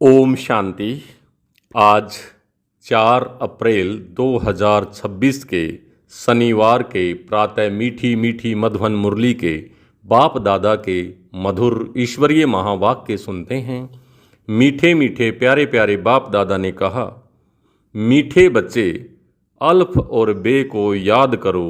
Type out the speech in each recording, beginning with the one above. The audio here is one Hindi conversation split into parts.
ओम शांति। आज 4 अप्रैल 2026 के शनिवार के प्रातः मीठी मीठी मधुबन मुरली के बाप दादा के मधुर ईश्वरीय महावाक्य सुनते हैं। मीठे मीठे प्यारे प्यारे बाप दादा ने कहा, मीठे बच्चे अल्फ और बे को याद करो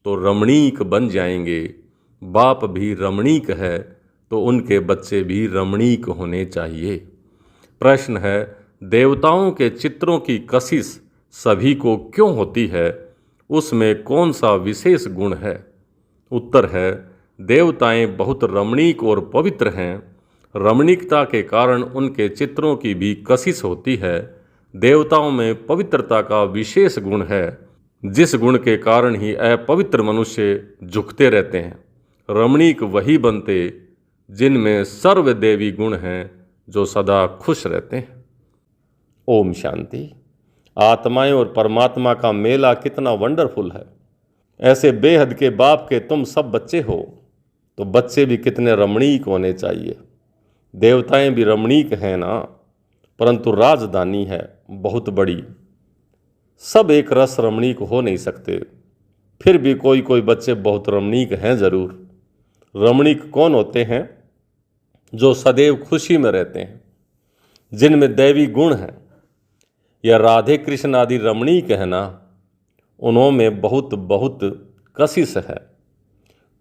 तो रमणीक बन जाएंगे। बाप भी रमणीक है तो उनके बच्चे भी रमणीक होने चाहिए। प्रश्न है, देवताओं के चित्रों की कशिश सभी को क्यों होती है? उसमें कौन सा विशेष गुण है? उत्तर है, देवताएं बहुत रमणीक और पवित्र हैं। रमणीकता के कारण उनके चित्रों की भी कशिश होती है। देवताओं में पवित्रता का विशेष गुण है, जिस गुण के कारण ही अपवित्र मनुष्य झुकते रहते हैं। रमणीक वही बनते जिनमें सर्वदेवी गुण हैं, जो सदा खुश रहते हैं। ओम शांति। आत्माएं और परमात्मा का मेला कितना वंडरफुल है। ऐसे बेहद के बाप के तुम सब बच्चे हो, तो बच्चे भी कितने रमणीक होने चाहिए। देवताएं भी रमणीक हैं ना, परंतु राजधानी है बहुत बड़ी। सब एक रस रमणीक हो नहीं सकते, फिर भी कोई कोई बच्चे बहुत रमणीक हैं ज़रूर। रमणीक कौन होते हैं? जो सदैव खुशी में रहते हैं, जिनमें दैवी गुण हैं। यह राधे कृष्ण आदि रमणीक है ना, उन्होंने बहुत बहुत कशिश है।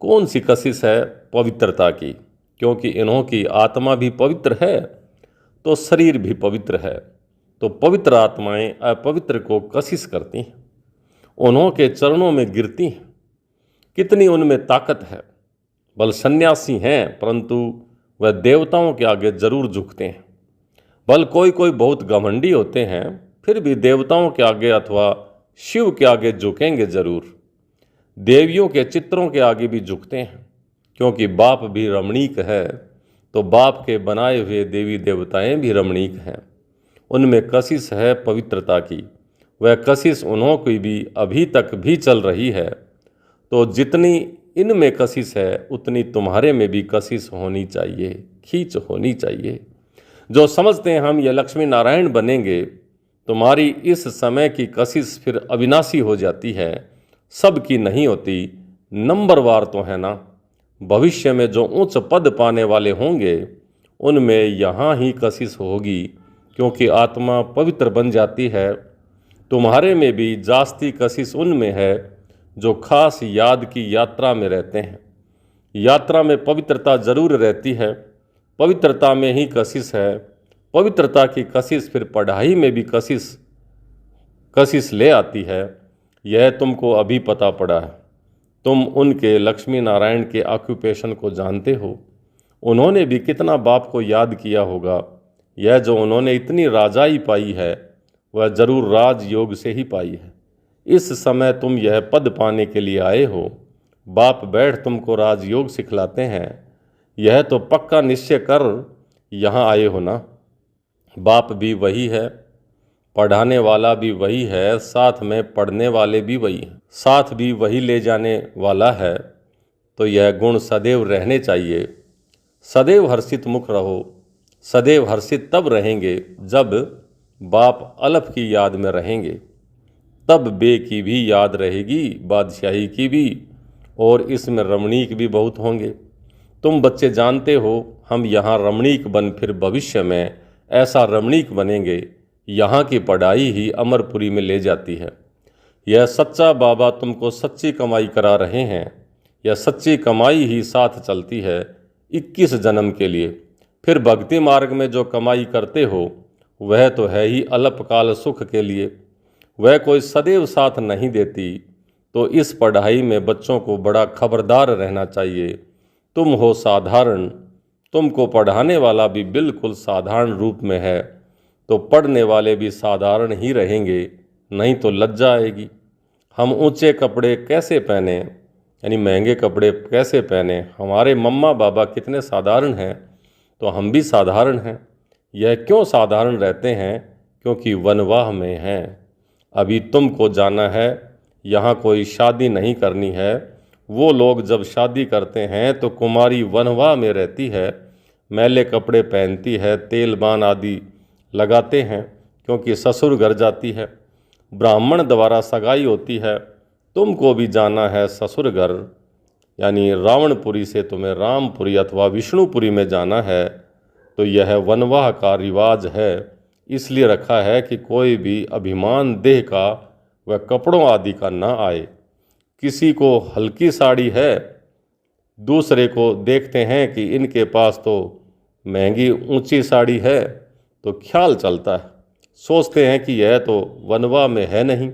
कौन सी कशिश है? पवित्रता की। क्योंकि इन्हों की आत्मा भी पवित्र है तो शरीर भी पवित्र है, तो पवित्र आत्माएं अपवित्र को कशिश करती हैं, उन्हों के चरणों में गिरती हैं। कितनी उनमें ताकत है। बल सन्यासी हैं, परंतु वह देवताओं के आगे जरूर झुकते हैं। बल कोई कोई बहुत घमंडी होते हैं, फिर भी देवताओं के आगे अथवा शिव के आगे झुकेंगे जरूर। देवियों के चित्रों के आगे भी झुकते हैं, क्योंकि बाप भी रमणीक है, तो बाप के बनाए हुए देवी देवताएं भी रमणीक हैं। उनमें कशिश है पवित्रता की। वह कशिश उन्हों की भी अभी तक भी चल रही है। तो जितनी इनमें कशिश है, उतनी तुम्हारे में भी कशिश होनी चाहिए, खींच होनी चाहिए। जो समझते हैं हम ये लक्ष्मी नारायण बनेंगे, तुम्हारी इस समय की कशिश फिर अविनाशी हो जाती है, सबकी नहीं होती, नंबरवार तो है ना। भविष्य में जो उच्च पद पाने वाले होंगे, उनमें यहाँ ही कशिश होगी, क्योंकि आत्मा पवित्र बन जाती है। तुम्हारे में भी जास्ती कशिश उनमें है जो खास याद की यात्रा में रहते हैं। यात्रा में पवित्रता जरूर रहती है, पवित्रता में ही कशिश है। पवित्रता की कशिश फिर पढ़ाई में भी कशिश ले आती है। यह तुमको अभी पता पड़ा है। तुम उनके लक्ष्मी नारायण के ऑक्यूपेशन को जानते हो। उन्होंने भी कितना बाप को याद किया होगा। यह जो उन्होंने इतनी राजाई पाई है, वह जरूर राजयोग से ही पाई है। इस समय तुम यह पद पाने के लिए आए हो। बाप बैठ तुमको राजयोग सिखलाते हैं। यह तो पक्का निश्चय कर यहाँ आए हो ना। बाप भी वही है, पढ़ाने वाला भी वही है, साथ में पढ़ने वाले भी वही हैं, साथ भी वही ले जाने वाला है। तो यह गुण सदैव रहने चाहिए। सदैव हर्षित मुख रहो। सदैव हर्षित तब रहेंगे जब बाप अलफ की याद में रहेंगे, तब बे की भी याद रहेगी, बादशाही की भी, और इसमें रमणीक भी बहुत होंगे। तुम बच्चे जानते हो, हम यहाँ रमणीक बन फिर भविष्य में ऐसा रमणीक बनेंगे। यहाँ की पढ़ाई ही अमरपुरी में ले जाती है। यह सच्चा बाबा तुमको सच्ची कमाई करा रहे हैं। यह सच्ची कमाई ही साथ चलती है 21 जन्म के लिए। फिर भक्ति मार्ग में जो कमाई करते हो, वह तो है ही अल्पकाल सुख के लिए, वह कोई सदैव साथ नहीं देती। तो इस पढ़ाई में बच्चों को बड़ा खबरदार रहना चाहिए। तुम हो साधारण, तुमको पढ़ाने वाला भी बिल्कुल साधारण रूप में है, तो पढ़ने वाले भी साधारण ही रहेंगे, नहीं तो लज्जा आएगी। हम ऊंचे कपड़े कैसे पहने, यानी महंगे कपड़े कैसे पहने? हमारे मम्मा बाबा कितने साधारण हैं, तो हम भी साधारण हैं। यह क्यों साधारण रहते हैं? क्योंकि वनवाह में हैं। अभी तुमको जाना है, यहाँ कोई शादी नहीं करनी है। वो लोग जब शादी करते हैं तो कुमारी वनवाह में रहती है, मैले कपड़े पहनती है, तेल बान आदि लगाते हैं क्योंकि ससुर घर जाती है। ब्राह्मण द्वारा सगाई होती है, तुमको भी जाना है ससुर घर, यानी रावणपुरी से तुम्हें रामपुरी अथवा विष्णुपुरी में जाना है। तो यह वनवाह का रिवाज है, इसलिए रखा है कि कोई भी अभिमान देह का व कपड़ों आदि का ना आए। किसी को हल्की साड़ी है, दूसरे को देखते हैं कि इनके पास तो महंगी ऊंची साड़ी है, तो ख्याल चलता है, सोचते हैं कि यह तो वनवाह में है नहीं।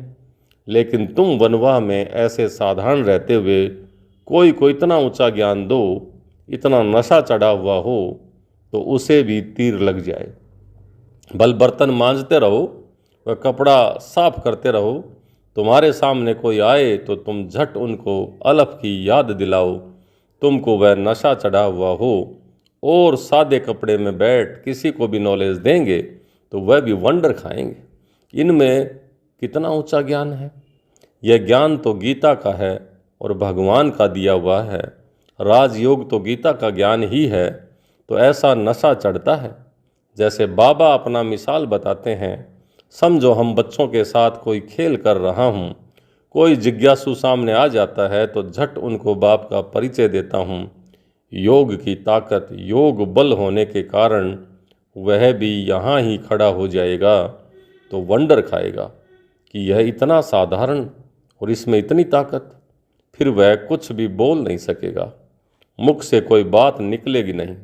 लेकिन तुम वनवाह में ऐसे साधारण रहते हुए कोई को इतना ऊंचा ज्ञान दो, इतना नशा चढ़ा हुआ हो, तो उसे भी तीर लग जाए। भल बर्तन मांजते रहो व कपड़ा साफ करते रहो, तुम्हारे सामने कोई आए तो तुम झट उनको अलफ की याद दिलाओ। तुमको वह नशा चढ़ा हुआ हो और सादे कपड़े में बैठ किसी को भी नॉलेज देंगे तो वह भी वंडर खाएंगे, इनमें कितना ऊंचा ज्ञान है। यह ज्ञान तो गीता का है और भगवान का दिया हुआ है। राजयोग तो गीता का ज्ञान ही है, तो ऐसा नशा चढ़ता है। जैसे बाबा अपना मिसाल बताते हैं, समझो हम बच्चों के साथ कोई खेल कर रहा हूँ, कोई जिज्ञासु सामने आ जाता है तो झट उनको बाप का परिचय देता हूँ। योग की ताकत, योग बल होने के कारण वह भी यहाँ ही खड़ा हो जाएगा, तो वंडर खाएगा कि यह इतना साधारण और इसमें इतनी ताकत। फिर वह कुछ भी बोल नहीं सकेगा, मुख से कोई बात निकलेगी नहीं।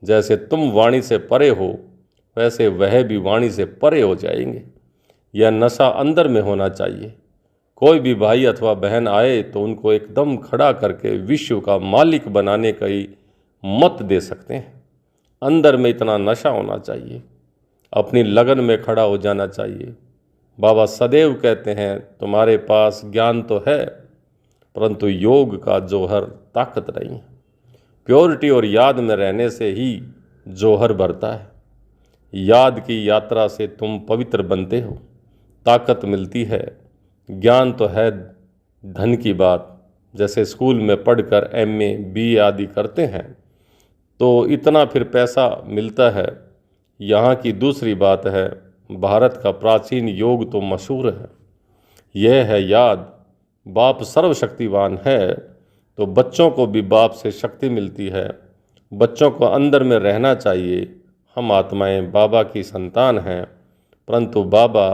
जैसे तुम वाणी से परे हो, वैसे वह भी वाणी से परे हो जाएंगे। यह नशा अंदर में होना चाहिए। कोई भी भाई अथवा बहन आए तो उनको एकदम खड़ा करके विश्व का मालिक बनाने का ही मत दे सकते हैं। अंदर में इतना नशा होना चाहिए, अपनी लगन में खड़ा हो जाना चाहिए। बाबा सदैव कहते हैं, तुम्हारे पास ज्ञान तो है, परंतु योग का जौहर ताकत नहीं है। प्योरिटी और याद में रहने से ही जौहर भरता है। याद की यात्रा से तुम पवित्र बनते हो, ताकत मिलती है। ज्ञान तो है धन की बात। जैसे स्कूल में पढ़कर MA BA आदि करते हैं तो इतना फिर पैसा मिलता है। यहाँ की दूसरी बात है, भारत का प्राचीन योग तो मशहूर है। यह है याद। बाप सर्वशक्तिवान है, तो बच्चों को भी बाप से शक्ति मिलती है। बच्चों को अंदर में रहना चाहिए। हम आत्माएं बाबा की संतान हैं, परंतु बाबा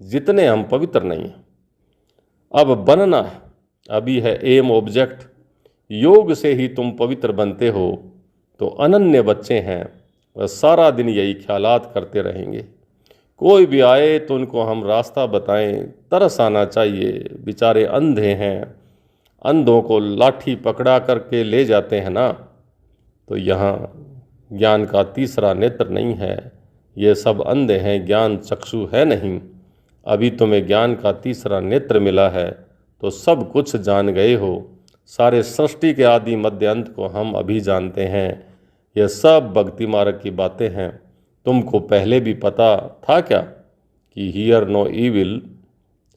जितने हम पवित्र नहीं हैं। अब बनना है, अभी है एम ऑब्जेक्ट। योग से ही तुम पवित्र बनते हो, तो अनन्य बच्चे हैं, वह सारा दिन यही ख्यालात करते रहेंगे। कोई भी आए तो उनको हम रास्ता बताएं, तरस आना चाहिए। बेचारे अंधे हैं, अंधों को लाठी पकड़ा करके ले जाते हैं ना, तो यहाँ ज्ञान का तीसरा नेत्र नहीं है। ये सब अंधे हैं, ज्ञान चक्षु है नहीं। अभी तुम्हें ज्ञान का तीसरा नेत्र मिला है तो सब कुछ जान गए हो। सारे सृष्टि के आदि मध्य अंत को हम अभी जानते हैं। यह सब भक्ति मार्ग की बातें हैं। तुमको पहले भी पता था क्या कि hear no evil,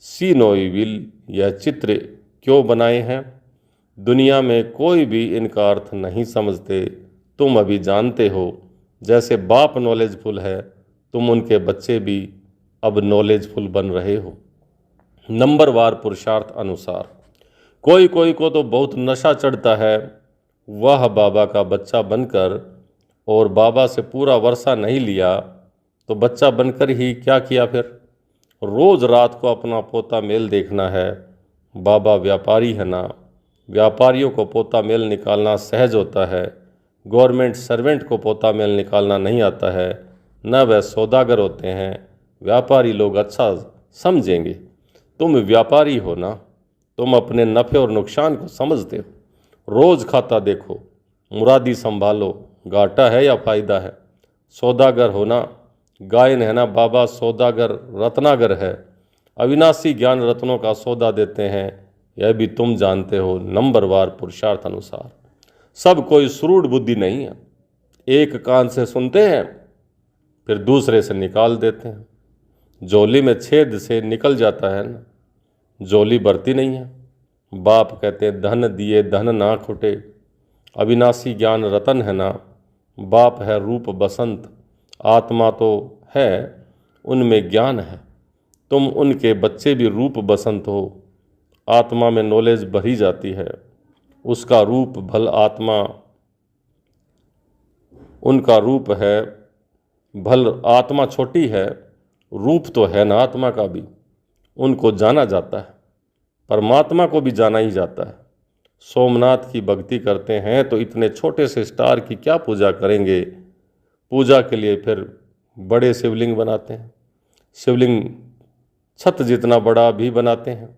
see no evil, यह चित्र क्यों बनाए हैं? दुनिया में कोई भी इनका अर्थ नहीं समझते, तुम अभी जानते हो। जैसे बाप नॉलेजफुल है, तुम उनके बच्चे भी अब नॉलेजफुल बन रहे हो। नंबरवार पुरुषार्थ अनुसार कोई कोई को तो बहुत नशा चढ़ता है, वह बाबा का बच्चा बनकर, और बाबा से पूरा वर्षा नहीं लिया तो बच्चा बनकर ही क्या किया फिर? रोज़ रात को अपना पोता मेल देखना है। बाबा व्यापारी है ना, व्यापारियों को पोता मेल निकालना सहज होता है। गवर्नमेंट सर्वेंट को पोता मेल निकालना नहीं आता है, न वह सौदागर होते हैं। व्यापारी लोग अच्छा समझेंगे। तुम व्यापारी हो ना, तुम अपने नफ़े और नुकसान को समझते हो। रोज़ खाता देखो, मुरादी संभालो, घाटा है या फ़ायदा है। सौदागर हो ना, गायन है ना, बाबा सौदागर रत्नागर है। अविनाशी ज्ञान रत्नों का सौदा देते हैं, यह भी तुम जानते हो। नंबरवार पुरुषार्थ अनुसार सब कोई सुरूढ़ बुद्धि नहीं है। एक कान से सुनते हैं, फिर दूसरे से निकाल देते हैं। जोली में छेद से निकल जाता है ना, जोली भरती नहीं है। बाप कहते हैं, धन दिए धन ना खुटे। अविनाशी ज्ञान रतन है ना, बाप है रूप बसंत। आत्मा तो है, उनमें ज्ञान है। तुम उनके बच्चे भी रूप बसंत हो। आत्मा में नॉलेज भरी जाती है, उसका रूप भल आत्मा, उनका रूप है भल आत्मा छोटी है, रूप तो है ना आत्मा का भी। उनको जाना जाता है, परमात्मा को भी जाना ही जाता है। सोमनाथ की भक्ति करते हैं तो इतने छोटे से स्टार की क्या पूजा करेंगे। पूजा के लिए फिर बड़े शिवलिंग बनाते हैं, शिवलिंग छत जितना बड़ा भी बनाते हैं।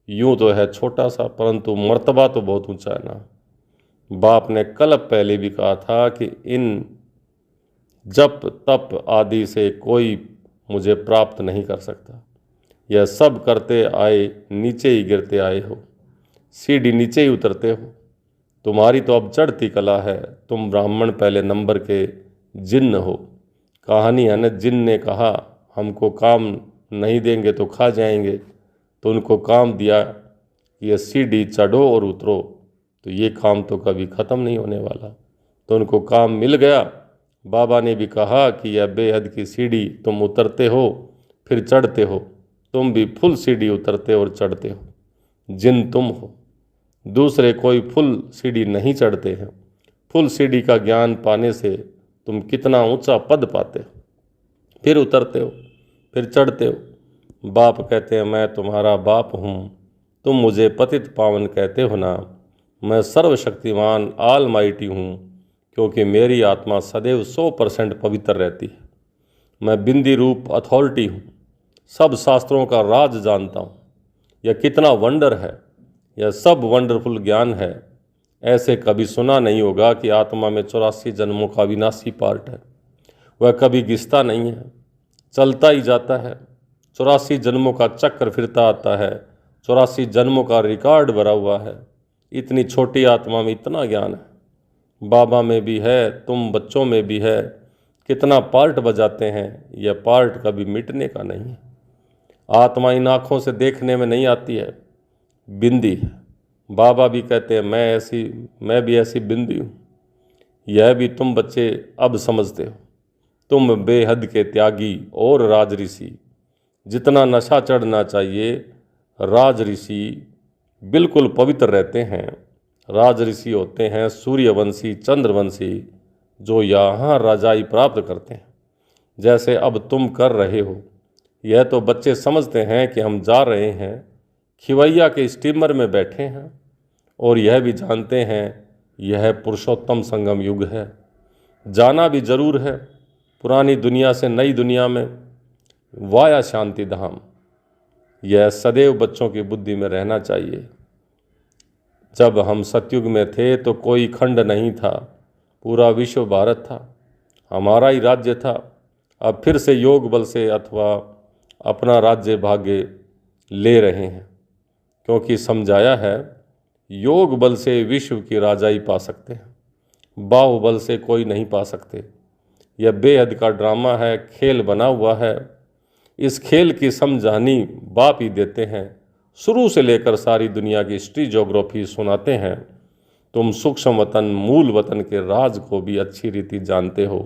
यूं तो है छोटा सा, परंतु मर्तबा तो बहुत ऊंचा है ना। बाप ने कल पहले भी कहा था कि इन जप तप आदि से कोई मुझे प्राप्त नहीं कर सकता। यह सब करते आए नीचे ही गिरते आए हो, सीढ़ी नीचे ही उतरते हो। तुम्हारी तो अब चढ़ती कला है, तुम ब्राह्मण पहले नंबर के जिन्न हो। कहानी है न, जिन्न ने कहा हमको काम नहीं देंगे तो खा जाएंगे, तो उनको काम दिया कि ये सीढ़ी चढ़ो और उतरो, तो ये काम तो कभी ख़त्म नहीं होने वाला। तो उनको काम मिल गया। बाबा ने भी कहा कि यह बेहद की सीढ़ी तुम उतरते हो फिर चढ़ते हो, तुम भी फुल सीढ़ी उतरते और चढ़ते हो। जिन तुम हो, दूसरे कोई फुल सीढ़ी नहीं चढ़ते हैं। फुल सीढ़ी का ज्ञान पाने से तुम कितना ऊंचा पद पाते हो, फिर उतरते हो, फिर चढ़ते हो। बाप कहते हैं मैं तुम्हारा बाप हूँ, तुम मुझे पतित पावन कहते हो ना। मैं सर्वशक्तिमान ऑलमाइटी हूँ, क्योंकि मेरी आत्मा सदैव 100% पवित्र रहती है। मैं बिंदी रूप अथॉरिटी हूँ, सब शास्त्रों का राज जानता हूँ। यह कितना वंडर है, यह सब वंडरफुल ज्ञान है। ऐसे कभी सुना नहीं होगा कि आत्मा में 84 जन्मों का अविनाशी पार्ट है। वह कभी घिसता नहीं है, चलता ही जाता है। 84 जन्मों का चक्र फिरता आता है, 84 जन्मों का रिकॉर्ड भरा हुआ है। इतनी छोटी आत्मा में इतना ज्ञान है। बाबा में भी है, तुम बच्चों में भी है। कितना पार्ट बजाते हैं, यह पार्ट कभी मिटने का नहीं है। आत्मा इन आँखों से देखने में नहीं आती है, बिंदी है। बाबा भी कहते हैं मैं भी ऐसी बिंदी हूँ। यह भी तुम बच्चे अब समझते हो। तुम बेहद के त्यागी और राज ऋषि। जितना नशा चढ़ना चाहिए, राज ऋषि बिल्कुल पवित्र रहते हैं। राज ऋषि होते हैं सूर्यवंशी चंद्रवंशी, जो यहाँ राजाई प्राप्त करते हैं, जैसे अब तुम कर रहे हो। यह तो बच्चे समझते हैं कि हम जा रहे हैं, खिवैया के स्टीमर में बैठे हैं, और यह भी जानते हैं यह पुरुषोत्तम संगम युग है। जाना भी जरूर है, पुरानी दुनिया से नई दुनिया में, वाया शांति धाम। यह सदैव बच्चों की बुद्धि में रहना चाहिए। जब हम सतयुग में थे तो कोई खंड नहीं था, पूरा विश्व भारत था, हमारा ही राज्य था। अब फिर से योग बल से अथवा अपना राज्य भाग्य ले रहे हैं, क्योंकि समझाया है योग बल से विश्व की राजाई पा सकते हैं, बाहुबल से कोई नहीं पा सकते। यह बेहद का ड्रामा है, खेल बना हुआ है। इस खेल की समझानी बाप ही देते हैं। शुरू से लेकर सारी दुनिया की हिस्ट्री ज्योग्राफी सुनाते हैं। तुम सूक्ष्म वतन मूल वतन के राज को भी अच्छी रीति जानते हो।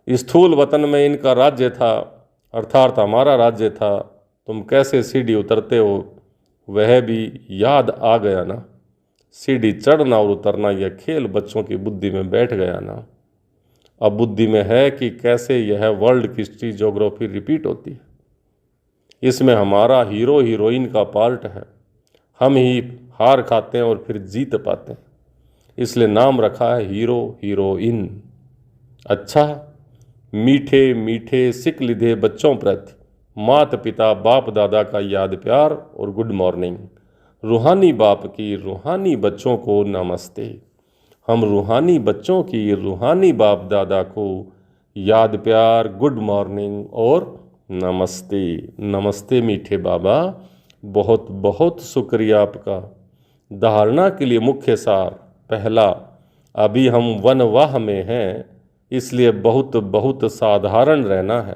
स्थूल वतन में इनका राज्य था, अर्थात हमारा राज्य था। तुम कैसे सीढ़ी उतरते हो वह भी याद आ गया ना। सीढ़ी चढ़ना और उतरना यह खेल बच्चों की बुद्धि में बैठ गया ना। अब बुद्धि में है कि कैसे यह वर्ल्ड की हिस्ट्री ज्योग्राफी रिपीट होती है। इसमें हमारा हीरो हीरोइन का पार्ट है। हम ही हार खाते हैं और फिर जीत पाते हैं, इसलिए नाम रखा है हीरो हीरोइन। अच्छा, मीठे मीठे सिक लिधे बच्चों प्रति मात पिता बाप दादा का याद प्यार और गुड मॉर्निंग। रूहानी बाप की रूहानी बच्चों को नमस्ते। हम रूहानी बच्चों की रूहानी बाप दादा को याद प्यार, गुड मॉर्निंग और नमस्ते। नमस्ते मीठे बाबा, बहुत बहुत शुक्रिया आपका। धारणा के लिए मुख्य सार पहला, अभी हम वनवाह में हैं, इसलिए बहुत बहुत साधारण रहना है।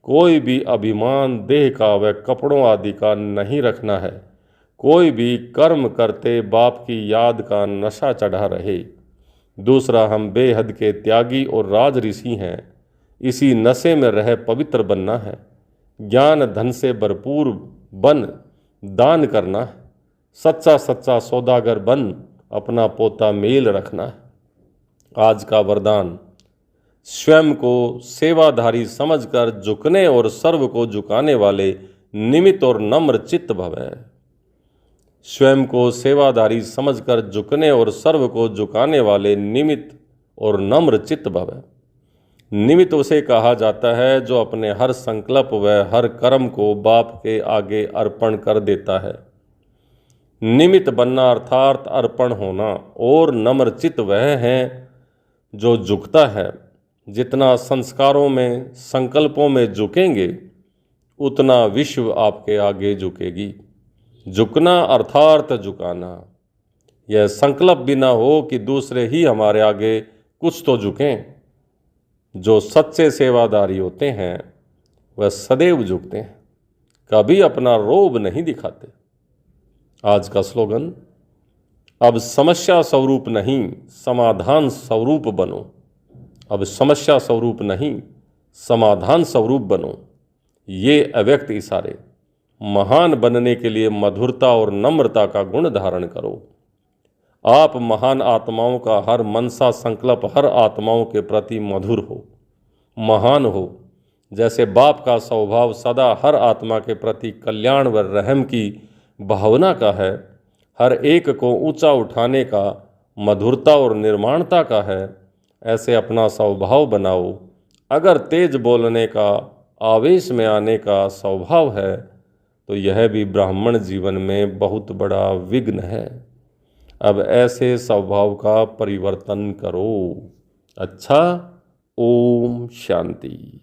कोई भी अभिमान देह का व कपड़ों आदि का नहीं रखना है। कोई भी कर्म करते बाप की याद का नशा चढ़ा रहे। दूसरा, हम बेहद के त्यागी और राज ऋषि हैं, इसी नशे में रह पवित्र बनना है। ज्ञान धन से भरपूर बन दान करना है। सच्चा सच्चा सौदागर बन अपना पोता मेल रखना है। आज का वरदान, स्वयं को सेवाधारी समझकर झुकने और सर्व को झुकाने वाले निमित्त और नम्र चित्त भवै। स्वयं को सेवाधारी समझकर झुकने और सर्व को झुकाने वाले निमित्त और नम्र चित्त भवै। निमित्त उसे कहा जाता है जो अपने हर संकल्प व हर कर्म को बाप के आगे अर्पण कर देता है। निमित्त बनना अर्थात अर्पण होना, और नम्र चित्त वह है जो झुकता है। जितना संस्कारों में संकल्पों में झुकेंगे उतना विश्व आपके आगे झुकेगी। झुकना अर्थात झुकाना। यह संकल्प भी ना हो कि दूसरे ही हमारे आगे कुछ तो झुकें। जो सच्चे सेवादारी होते हैं वह सदैव झुकते हैं, कभी अपना रोब नहीं दिखाते। आज का स्लोगन, अब समस्या स्वरूप नहीं समाधान स्वरूप बनो। अब समस्या स्वरूप नहीं समाधान स्वरूप बनो। ये अव्यक्त इशारे। महान बनने के लिए मधुरता और नम्रता का गुण धारण करो। आप महान आत्माओं का हर मनसा संकल्प हर आत्माओं के प्रति मधुर हो, महान हो। जैसे बाप का स्वभाव सदा हर आत्मा के प्रति कल्याण व रहम की भावना का है, हर एक को ऊंचा उठाने का मधुरता और निर्माणता का है, ऐसे अपना स्वभाव बनाओ। अगर तेज बोलने का, आवेश में आने का स्वभाव है तो यह भी ब्राह्मण जीवन में बहुत बड़ा विघ्न है। अब ऐसे स्वभाव का परिवर्तन करो। अच्छा, ओम शांति।